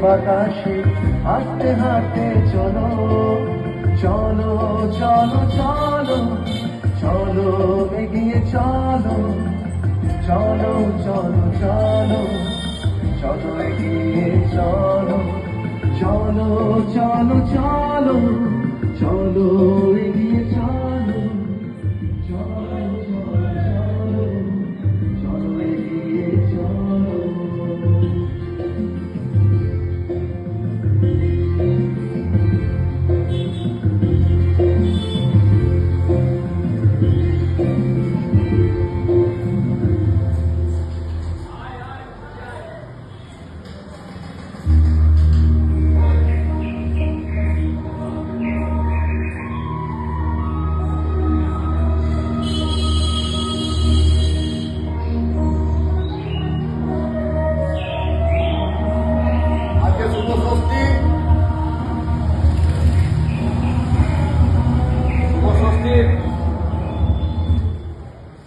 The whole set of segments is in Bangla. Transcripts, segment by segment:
বাতাসে হাঁটতে হাঁটতে চলো চলো চলো চলো চলো এগিয়ে চলো চলো চলো চলো চলো এগিয়ে চলো চলো চলো চলো চলো এগিয়ে চলো চলো চলো চলো চলো এগিয়ে চলো।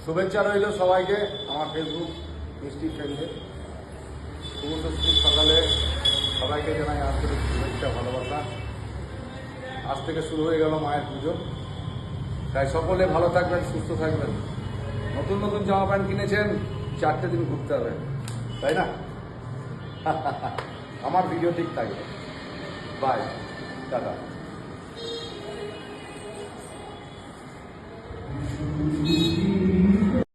শুভেচ্ছা রইল সবাইকে আমার ফেসবুক মিষ্টি ফ্রেন্ডে। শুভ ষষ্ঠীর সকালে সবাইকে জানাই আন্তরিক শুভেচ্ছা ভালোবাসা। আজ থেকে শুরু হয়ে গেল মায়ের পুজো, তাই সকলে ভালো থাকবেন, সুস্থ থাকবেন। নতুন নতুন জামা প্যান্ট কিনেছেন, 4টে দিন ঘুরতে হবে, তাই না? আমার ভিডিও ঠিক থাকবে। Bye, tata.